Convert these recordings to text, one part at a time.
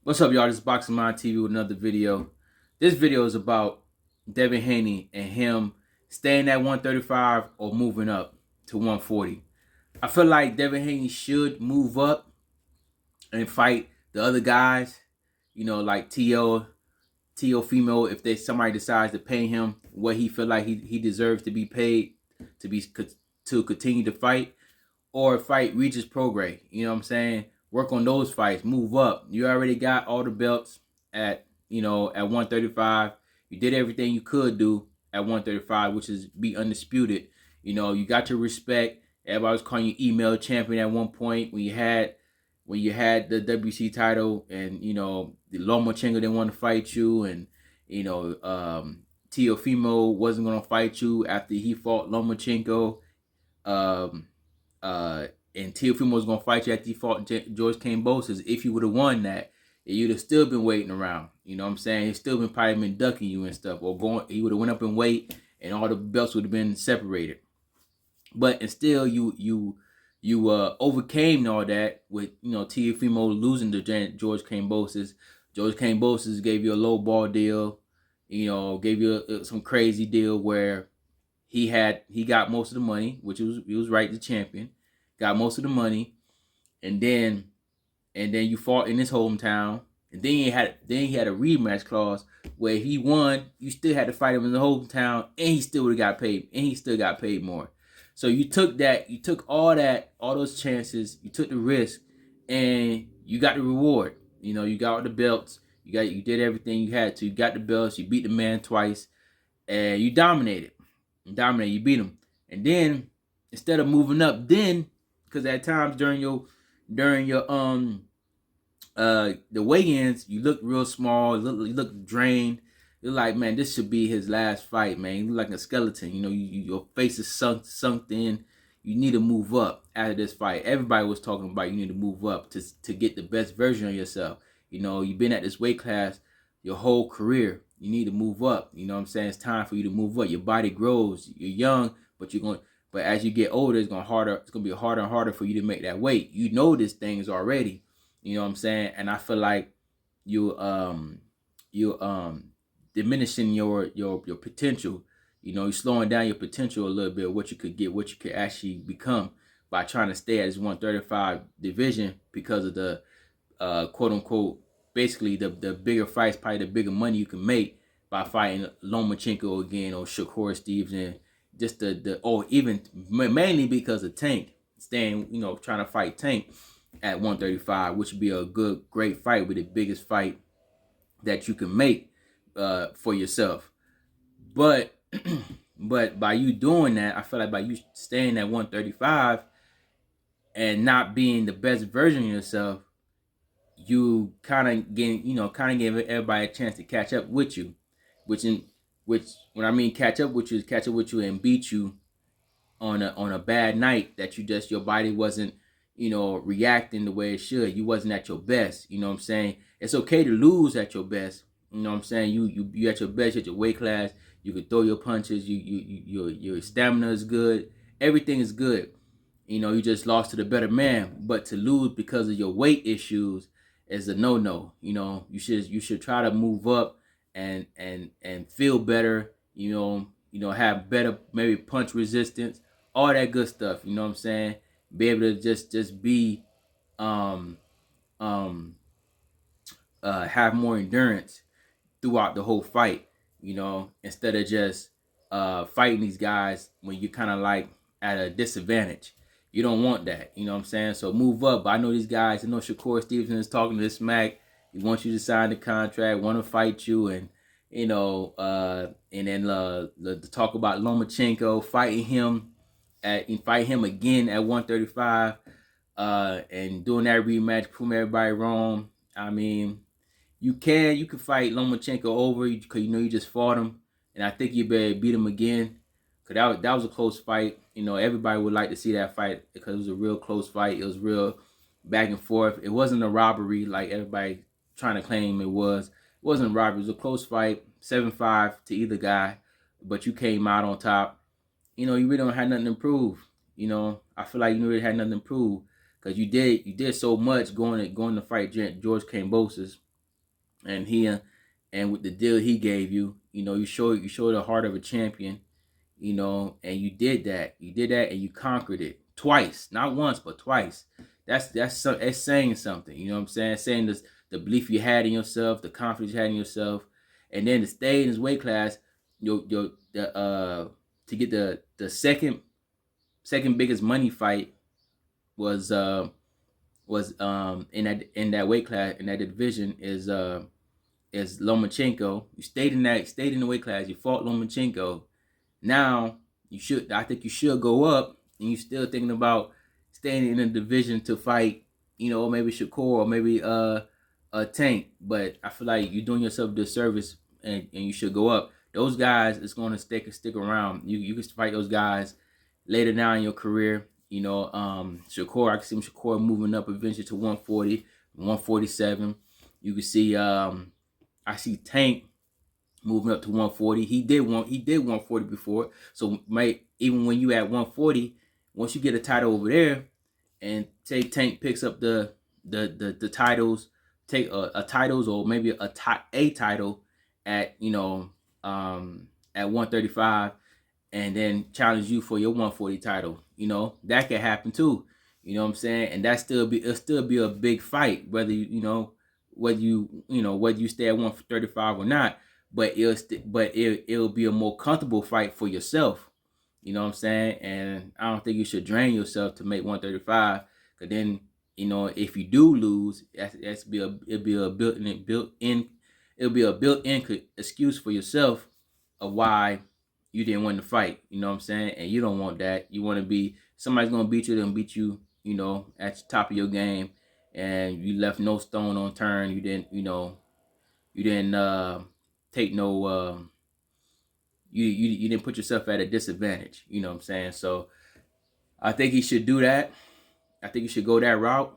What's up, y'all? This is Boxing Mind TV with another video. This video is about Devin Haney and him staying at 135 or moving up to 140. I feel like Devin Haney should move up and fight the other guys, like T.O. Female, if somebody decides to pay him what he feel like he deserves to be paid to continue to fight, or fight Regis Prograis. You know what I'm saying? Work on those fights. Move up. You already got all the belts at 135. You did everything you could do at 135, which is be undisputed. You got your respect. Everybody was calling you email champion at one point when you had the WC title, and the Lomachenko didn't want to fight you, and Teofimo wasn't gonna fight you after he fought Lomachenko. Um, and Teofimo was gonna fight you after he fought George Kambosos. If you would have won that, you'd have still been waiting around. You know what I'm saying? He's still probably been ducking you and stuff, or going. He would have went up in weight, and all the belts would have been separated. But and still, you overcame all that with Teofimo losing to George Kambosos. George Kambosos gave you a low ball deal. Gave you some crazy deal where he got most of the money, which he was right, the champion, got most of the money, and then you fought in his hometown, and then he had a rematch clause where if he won, you still had to fight him in the hometown, and he still would have got paid, and he still got paid more. So you took all those chances, you took the risk, and you got the reward. You got all the belts, you did everything you had to. You got the belts, you beat the man twice, and you dominated. You beat him. And then instead of moving up, because at times during your the weigh-ins, you look real small, you look drained. You're like, man, this should be his last fight, man. You look like a skeleton. Your face is sunk in. You need to move up after this fight. Everybody was talking about you need to move up to get the best version of yourself. You've been at this weight class your whole career. You need to move up. You know what I'm saying? It's time for you to move up. Your body grows. You're young, but as you get older, it's gonna be harder and harder for you to make that weight. You know these things already. You know what I'm saying? And I feel like you diminishing your potential. You're slowing down your potential a little bit, what you could get, what you could actually become by trying to stay at this 135 division because of the quote unquote, basically the bigger fights, probably the bigger money you can make by fighting Lomachenko again or Shakur Stevenson, just or even mainly because of Tank staying, trying to fight Tank at 135, which would be a great fight, with the biggest fight that you can make for yourself. But but by you doing that, I feel like by you staying at 135 and not being the best version of yourself, you kind of gave everybody a chance to catch up with you, which when I mean catch up with you is catch up with you and beat you on a bad night that your body wasn't reacting the way it should. You wasn't at your best. You know what I'm saying? It's okay to lose at your best. You know what I'm saying? You at your best, at your weight class. You can throw your punches. Your stamina is good. Everything is good. You just lost to the better man. But to lose because of your weight issues is a no. You should try to move up and feel better. Have better maybe punch resistance, all that good stuff. You know what I'm saying? Be able to just be have more endurance throughout the whole fight, instead of just fighting these guys when you're kind of like at a disadvantage. You don't want that, you know what I'm saying? So move up. But I know these guys, Shakur Stevenson is talking to this smack. He wants you to sign the contract, want to fight you, and and then to talk about Lomachenko, fight him again at 135, and doing that rematch, proving everybody wrong. I mean, you can fight Lomachenko over because you just fought him, and I think you better beat him again, because that was a close fight. Everybody would like to see that fight because it was a real close fight. It was real back and forth. It wasn't a robbery like everybody trying to claim it was. It wasn't a robbery. It was a close fight, 7-5 to either guy, but you came out on top. You really don't have nothing to prove. I feel like you really had nothing to prove because you did so much going to fight George Kambosos. and and with the deal he gave you, you showed the heart of a champion, and you did that. You did that, and you conquered it twice, not once, but twice. That's saying something. You know what I'm saying? Saying this, the belief you had in yourself, the confidence you had in yourself, and then to stay in his weight class, to get the second biggest money fight was in that weight class, in that division, is Lomachenko. You stayed in the weight class. You fought Lomachenko. Now I think you should go up, and you still thinking about staying in a division to fight, maybe Shakur or maybe a Tank. But I feel like you're doing yourself a disservice, and you should go up. Those guys is going to stick around. You can fight those guys later down in your career. Shakur, I can see Shakur moving up eventually to 140, 147. You can see I see Tank moving up to 140. He did 140 before. So even when you at 140, once you get a title over there, and say Tank picks up the titles, take a titles, or maybe a title at at 135, and then challenge you for your 140 title. That could happen too. You know what I'm saying? And it'll still be a big fight, whether whether you stay at 135 or not. But it'll be a more comfortable fight for yourself. You know what I'm saying? And I don't think you should drain yourself to make 135. Cause then, if you do lose, it'll be a built-in excuse for yourself of why you didn't win the fight. You know what I'm saying? And you don't want that. You want to be somebody's gonna beat you, then beat you, at the top of your game, and you left no stone unturned. You didn't take no you didn't put yourself at a disadvantage. You know what I'm saying? So I think he should do that. I think he should go that route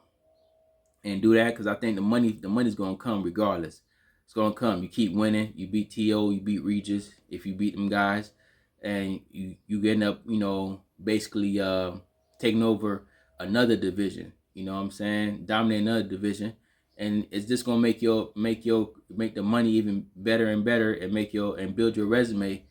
and do that, because I think the money's gonna come regardless. It's gonna come. You keep winning. You beat T.O., you beat Regis. If you beat them guys, and you end up basically taking over another division. You know what I'm saying? Dominating another division, and it's just gonna make the money even better and better, and build your resume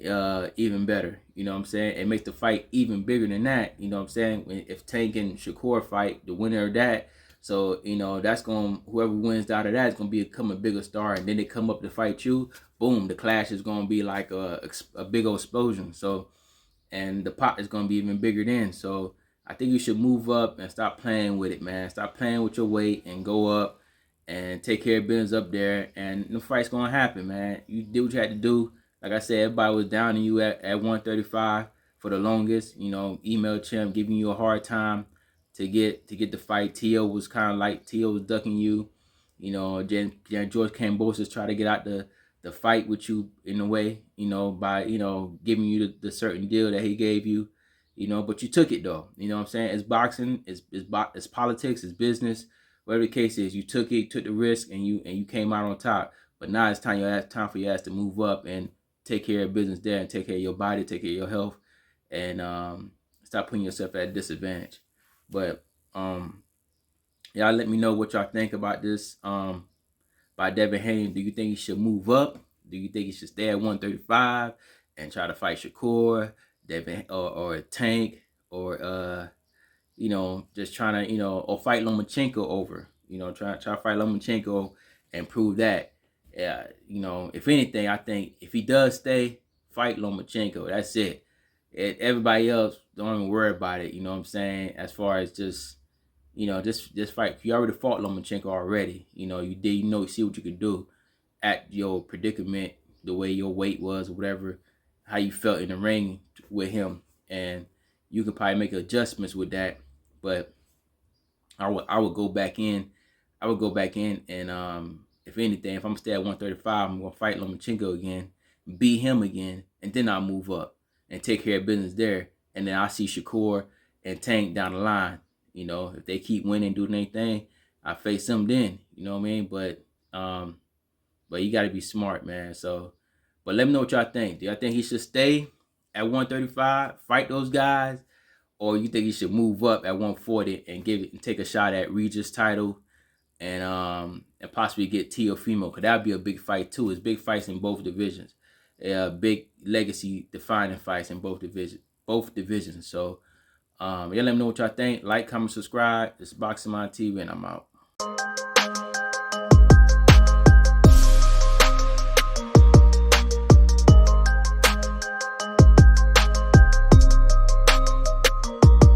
even better. You know what I'm saying? And make the fight even bigger than that. You know what I'm saying? If Tank and Shakur fight, the winner of that, so that's whoever wins out of that is gonna become a bigger star, and then they come up to fight you. Boom, the clash is gonna be like a big old explosion. So, and the pot is gonna be even bigger then. So I think you should move up and stop playing with it, man. Stop playing with your weight and go up and take care of business up there, and the fight's gonna happen, man. You did what you had to do. Like I said, everybody was down on you at 135 for the longest. Email Champ giving you a hard time to get the fight. T.O. was kind of like T.O. was ducking you. George Kambosos tried to get out the fight with you in a way, by giving you the certain deal that he gave you, but you took it though. You know what I'm saying? It's boxing, it's politics, it's business. Whatever the case is, you took the risk, and you came out on top. But now it's time for your ass to move up and take care of business there, and take care of your body, take care of your health, and stop putting yourself at a disadvantage. But y'all let me know what y'all think about this by Devin Haney. Do you think he should move up? Do you think he should stay at 135 and try to fight Shakur, Devin, or Tank, or just trying to or fight Lomachenko over? Try to fight Lomachenko and prove that. Yeah, if anything, I think if he does stay, fight Lomachenko. That's it. Everybody else, don't even worry about it. You know what I'm saying? As far as just fight. You already fought Lomachenko already. You did. You see what you could do at your predicament, the way your weight was, or whatever, how you felt in the ring with him, and you could probably make adjustments with that. But I would go back in. And if anything, if I'm stay at 135, I'm gonna fight Lomachenko again, beat him again, and then I'll move up and take care of business there. And then I'll see Shakur and Tank down the line. If they keep winning, doing anything, I face them then. You know what I mean? But you gotta be smart, man. So, but let me know what y'all think. Do y'all think he should stay at 135, fight those guys, or you think he should move up at 140 and take a shot at Regis title, and possibly get Teofimo, because that would be a big fight too. It's big fights in both divisions. Big legacy defining fights in both divisions. So yeah, let me know what y'all think. Like, comment, subscribe. This is Boxing Mind TV, and I'm out.